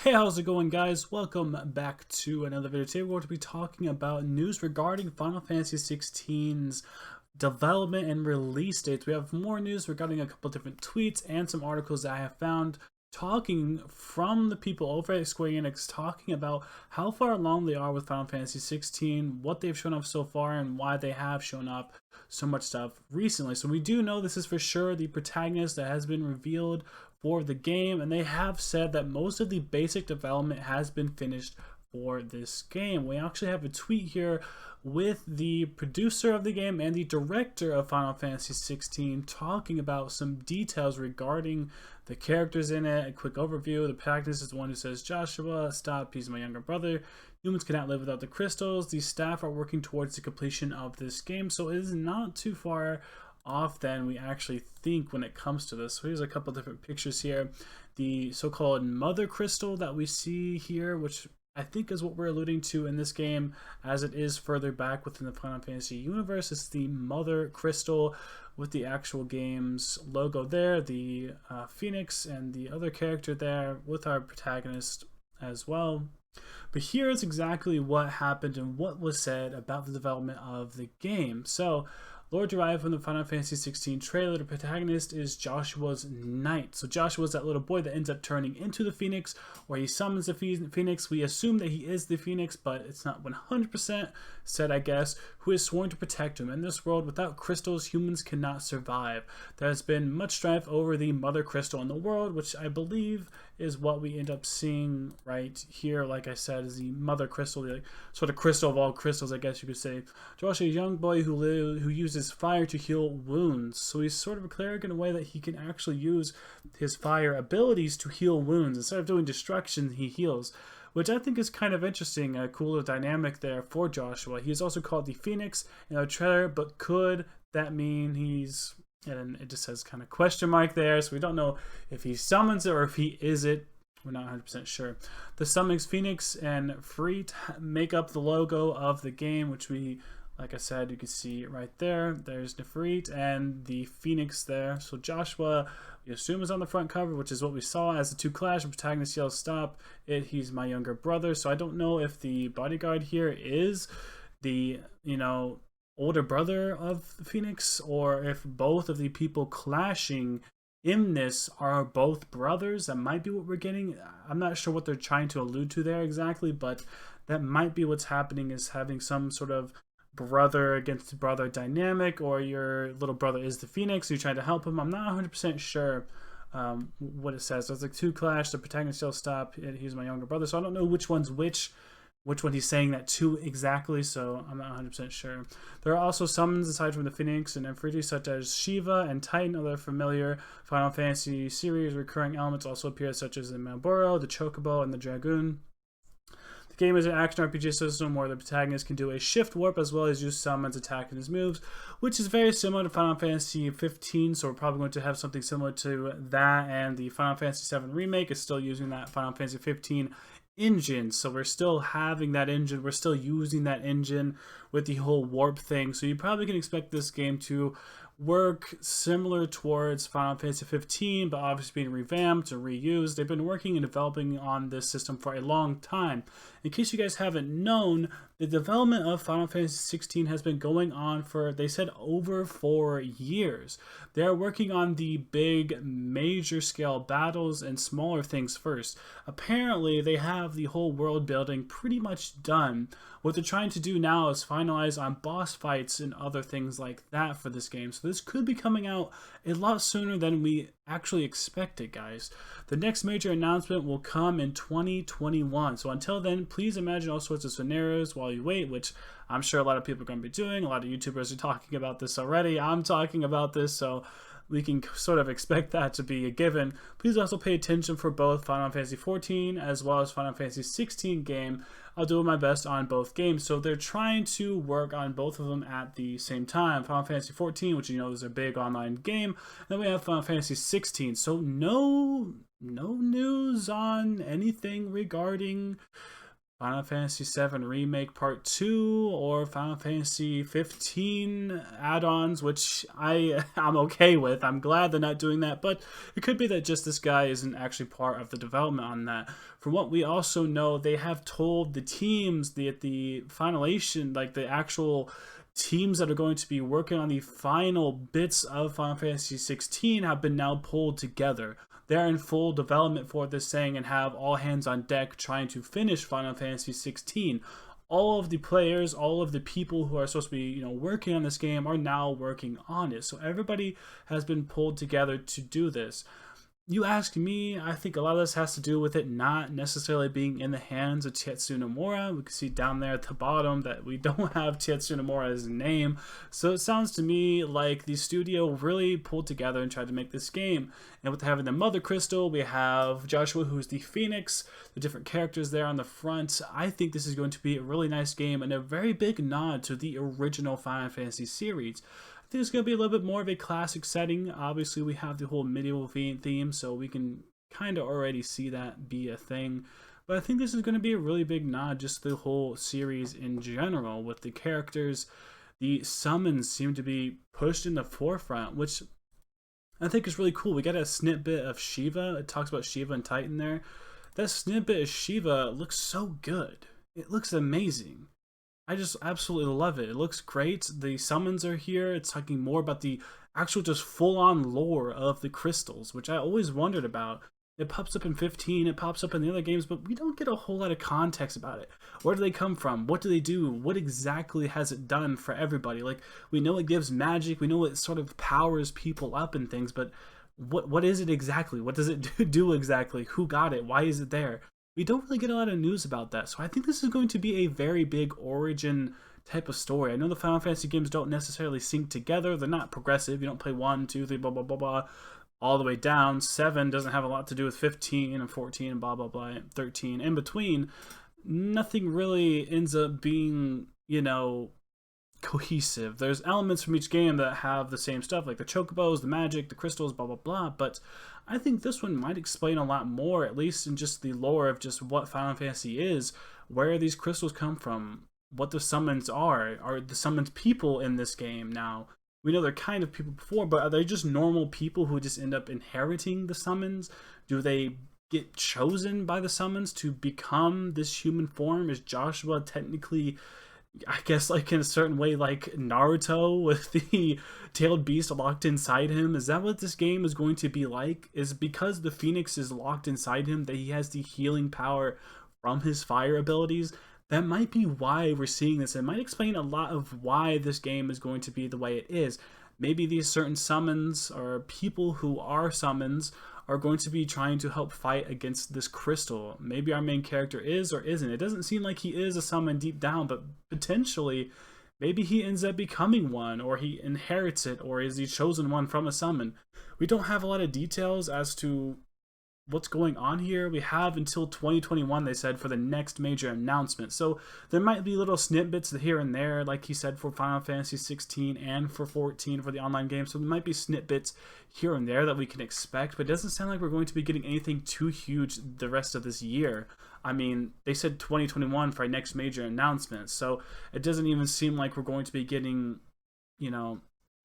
Hey, how's it going, guys? Welcome back to another video. Today we're going to be talking about news regarding Final Fantasy XVI's development and release dates. We have more news regarding a couple different tweets and some articles that I have found talking from the people over at Square Enix, talking about how far along they are with Final Fantasy XVI, what they've shown off so far, and why they have shown up so much stuff recently. So we do know this is for sure the protagonist that has been revealed for the game, and they have said that most of the basic development has been finished for this game. We actually have a tweet here with the producer of the game and the director of Final Fantasy XVI talking about some details regarding the characters in it. A quick overview. The protagonist is the one who says, "Joshua, stop, he's my younger brother. Humans cannot live without the crystals. The staff are working towards the completion of this game." So it is not too far off than we actually think when it comes to this. So here's a couple different pictures here. The so-called mother crystal that we see here, which I think is what we're alluding to in this game, as it is further back within the Final Fantasy universe. It's the mother crystal with the actual game's logo there, the Phoenix and the other character there with our protagonist as well. But here is exactly what happened and what was said about the development of the game. So, lore derived from the Final Fantasy XVI trailer, the protagonist is Joshua's knight. So Joshua's that little boy that ends up turning into the Phoenix, or he summons the Phoenix. We assume that he is the Phoenix, but it's not 100% said, I guess, who is sworn to protect him. In this world, without crystals, humans cannot survive. There has been much strife over the mother crystal in the world, which I believe is what we end up seeing right here. Like I said, is the mother crystal, the sort of crystal of all crystals, I guess you could say. Joshua, a young boy who uses fire to heal wounds. So he's sort of a cleric in a way that he can actually use his fire abilities to heal wounds. Instead of doing destruction, he heals, which I think is kind of interesting, a cool dynamic there for Joshua. He is also called the Phoenix in the trailer, but could that mean he's... And it just says kind of question mark there, so we don't know if he summons it or if he is it. We're not 100% sure. The summons Phoenix and Freet make up the logo of the game, which we, like I said, you can see right there. There's Nefrit and the Phoenix there. So Joshua, we assume, is on the front cover, which is what we saw as the two clash. The protagonist yells, "Stop it, he's my younger brother." So I don't know if the bodyguard here is the, older brother of the Phoenix, or if both of the people clashing in this are both brothers. That might be what we're getting. I'm not sure what they're trying to allude to there exactly, but that might be what's happening, is having some sort of brother against brother dynamic, or your little brother is the Phoenix, you're trying to help him. I'm not 100% sure what it says. There's like two clash, the protagonist still stop, he's my younger brother. So I don't know which one's which one he's saying that to exactly, so I'm not 100% sure. There are also summons aside from the Phoenix and Nefertiti, such as Shiva and Titan, other familiar Final Fantasy series recurring elements also appear, such as the Malboro, the Chocobo, and the Dragoon. The game is an action RPG system where the protagonist can do a shift warp as well as use summons, attack, and his moves, which is very similar to Final Fantasy 15, so we're probably going to have something similar to that, and the Final Fantasy VII Remake is still using that Final Fantasy 15 engine, so we're still having that engine, we're still using that engine with the whole warp thing. So you probably can expect this game to work similar towards Final Fantasy 15, but obviously being revamped or reused. They've been working and developing on this system for a long time. In case you guys haven't known, the development of Final Fantasy 16 has been going on for, they said, over 4 years. They're working on the big major scale battles and smaller things first. Apparently they have the whole world building pretty much done. What they're trying to do now is finalize on boss fights and other things like that for this game. So this could be coming out a lot sooner than we actually expected, guys. The next major announcement will come in 2021. So until then, please imagine all sorts of scenarios while you wait, which I'm sure a lot of people are going to be doing. A lot of YouTubers are talking about this already. I'm talking about this, so we can sort of expect that to be a given. Please also pay attention for both Final Fantasy XIV as well as Final Fantasy XVI game. I'll do my best on both games. So they're trying to work on both of them at the same time. Final Fantasy XIV, which you know is a big online game, and then we have Final Fantasy XVI. So no news on anything regarding Final Fantasy VII Remake Part 2 or Final Fantasy 15 add-ons, which I'm okay with. I'm glad they're not doing that, but it could be that just this guy isn't actually part of the development on that. From what we also know, they have told the teams the finalization, like the actual teams that are going to be working on the final bits of Final Fantasy 16 have been now pulled together. They're in full development for this thing and have all hands on deck trying to finish Final Fantasy 16. All of the players, all of the people who are supposed to be, working on this game are now working on it. So everybody has been pulled together to do this. You ask me, I think a lot of this has to do with it not necessarily being in the hands of Tetsuya Nomura. We can see down there at the bottom that we don't have Tetsuya Nomura as a name. So it sounds to me like the studio really pulled together and tried to make this game. And with having the Mother Crystal, we have Joshua, who's the Phoenix, the different characters there on the front. I think this is going to be a really nice game and a very big nod to the original Final Fantasy series. I think it's going to be a little bit more of a classic setting. Obviously, we have the whole medieval theme, so we can kind of already see that be a thing. But I think this is going to be a really big nod just to the whole series in general, with the characters. The summons seem to be pushed in the forefront, which I think is really cool. We got a snippet of Shiva. It talks about Shiva and Titan there. That snippet of Shiva looks so good. It looks amazing. I just absolutely love it. It looks great. The summons are here. It's talking more about the actual just full-on lore of the crystals, which I always wondered about. It pops up in 15, it pops up in the other games, but we don't get a whole lot of context about it. Where do they come from? What do they do? What exactly has it done for everybody? Like, we know it gives magic, we know it sort of powers people up and things, but what is it exactly? What does it do exactly? Who got it? Why is it there? We don't really get a lot of news about that. So I think this is going to be a very big origin type of story. I know the Final Fantasy games don't necessarily sync together. They're not progressive. You don't play 1, 2, 3, blah, blah, blah, blah, all the way down. 7 doesn't have a lot to do with 15 and 14 and blah, blah, blah, 13. In between, nothing really ends up being, cohesive. There's elements from each game that have the same stuff, like the chocobos, the magic, the crystals, blah, blah, blah, but I think this one might explain a lot more, at least in just the lore of just what Final Fantasy is, where these crystals come from, what the summons are the summons people in this game now. We know they're kind of people before, but are they just normal people who just end up inheriting the summons? Do they get chosen by the summons to become this human form? Is Joshua technically, I guess, like in a certain way, like Naruto with the tailed beast locked inside him? Is that what this game is going to be like? Is because the Phoenix is locked inside him that he has the healing power from his fire abilities? That might be why we're seeing this. It might explain a lot of why this game is going to be the way it is. Maybe these certain summons or people who are summons are going to be trying to help fight against this crystal. Maybe our main character is or isn't. It doesn't seem like he is a summon deep down, but potentially maybe he ends up becoming one, or he inherits it, or is he chosen one from a summon. We don't have a lot of details as to what's going on here. We have until 2021, they said, for the next major announcement. So there might be little snippets here and there, like he said, for Final Fantasy 16 and for 14 for the online game. So there might be snippets here and there that we can expect, but it doesn't sound like we're going to be getting anything too huge the rest of this year. I mean, they said 2021 for our next major announcement, so it doesn't even seem like we're going to be getting,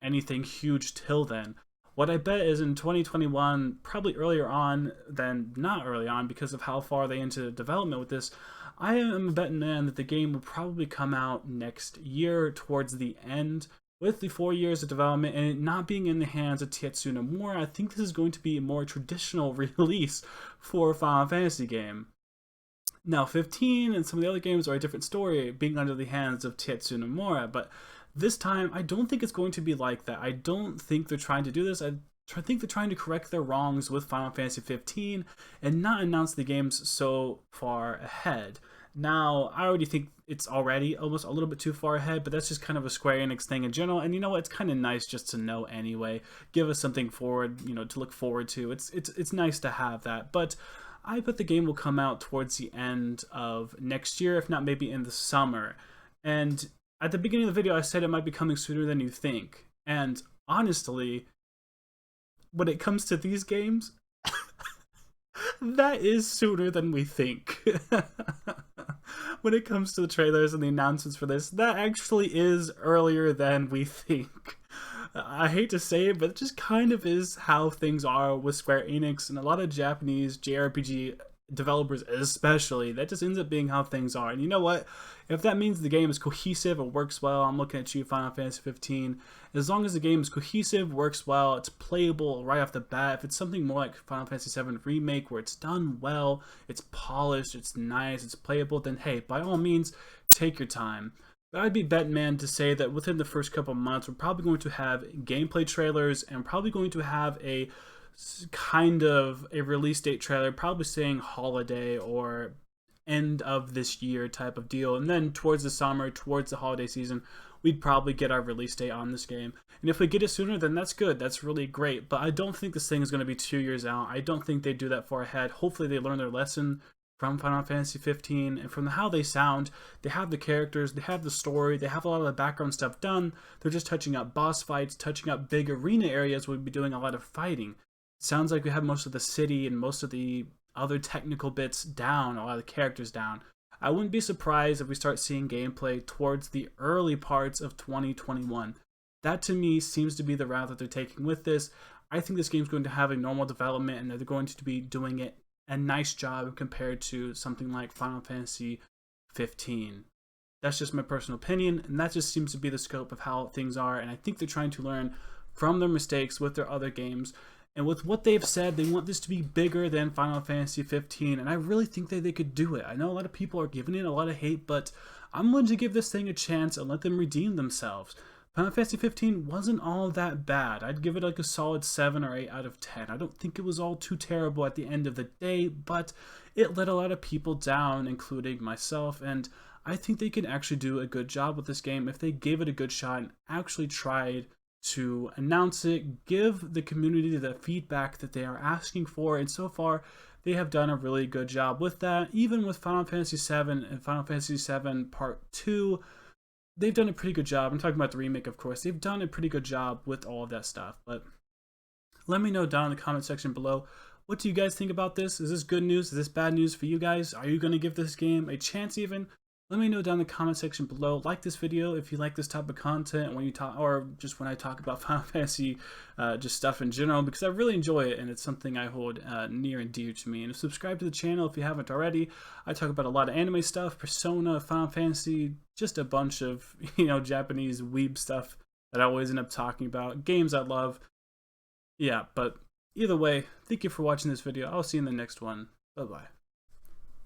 anything huge till then. What I bet is in 2021, probably earlier on than not early on because of how far they into development with this, I am a betting man that the game will probably come out next year towards the end. With the 4 years of development and it not being in the hands of Tetsuya Nomura, I think this is going to be a more traditional release for a Final Fantasy game. Now, 15 and some of the other games are a different story, being under the hands of Tetsuya Nomura, but this time, I don't think it's going to be like that. I don't think they're trying to do this. I think they're trying to correct their wrongs with Final Fantasy 15 and not announce the games so far ahead. Now, I already think it's already almost a little bit too far ahead, but that's just kind of a Square Enix thing in general. And you know what? It's kind of nice just to know anyway. Give us something forward, to look forward to. It's nice to have that. But I bet the game will come out towards the end of next year, if not maybe in the summer. And at the beginning of the video, I said it might be coming sooner than you think. And honestly, when it comes to these games, that is sooner than we think. when it comes to the trailers and the announcements for this, that actually is earlier than we think. I hate to say it, but it just kind of is how things are with Square Enix and a lot of Japanese JRPG developers especially. That just ends up being how things are. And you know what? If that means the game is cohesive, it works well, I'm looking at you, Final Fantasy 15. As long as the game is cohesive, works well, it's playable right off the bat, if it's something more like Final Fantasy 7 Remake where it's done well, it's polished, it's nice, it's playable, then hey, by all means, take your time. But I'd be betting, man, to say that within the first couple months, we're probably going to have gameplay trailers and probably going to have a kind of a release date trailer, probably saying holiday or end of this year type of deal. And then towards the summer, towards the holiday season, we'd probably get our release date on this game. And if we get it sooner, then that's good. That's really great. But I don't think this thing is going to be 2 years out. I don't think they do that far ahead. Hopefully they learn their lesson from Final Fantasy 15 and from how they sound. They have the characters, they have the story, they have a lot of the background stuff done. They're just touching up boss fights, touching up big arena areas where we'd be doing a lot of fighting. It sounds like we have most of the city and most of the other technical bits down, a lot of the characters down. I wouldn't be surprised if we start seeing gameplay towards the early parts of 2021. That to me seems to be the route that they're taking with this. I think this game's going to have a normal development and they're going to be doing it a nice job compared to something like Final Fantasy 15. That's just my personal opinion, and that just seems to be the scope of how things are, and I think they're trying to learn from their mistakes with their other games. And with what they've said, they want this to be bigger than Final Fantasy 15, and I really think that they could do it. I know a lot of people are giving it a lot of hate, but I'm willing to give this thing a chance and let them redeem themselves. Final Fantasy 15 wasn't all that bad. I'd give it like a solid 7 or 8 out of 10. I don't think it was all too terrible at the end of the day, but it let a lot of people down, including myself, and I think they can actually do a good job with this game if they gave it a good shot and actually tried to announce it, give the community the feedback that they are asking for, and so far they have done a really good job with that. Even with Final Fantasy VII and Final Fantasy VII Part 2, they've done a pretty good job. I'm talking about the remake, of course. They've done a pretty good job with all of that stuff. But let me know down in the comment section below, what do you guys think about this? Is this good news? Is this bad news for you guys? Are you going to give this game a chance even? Let me know down in the comment section below. Like this video if you like this type of content when you talk, or just when I talk about Final Fantasy, just stuff in general, because I really enjoy it and it's something I hold near and dear to me. And subscribe to the channel if you haven't already. I talk about a lot of anime stuff, Persona, Final Fantasy, just a bunch of Japanese weeb stuff that I always end up talking about. Games I love. Yeah, but either way, thank you for watching this video. I'll see you in the next one. Bye bye.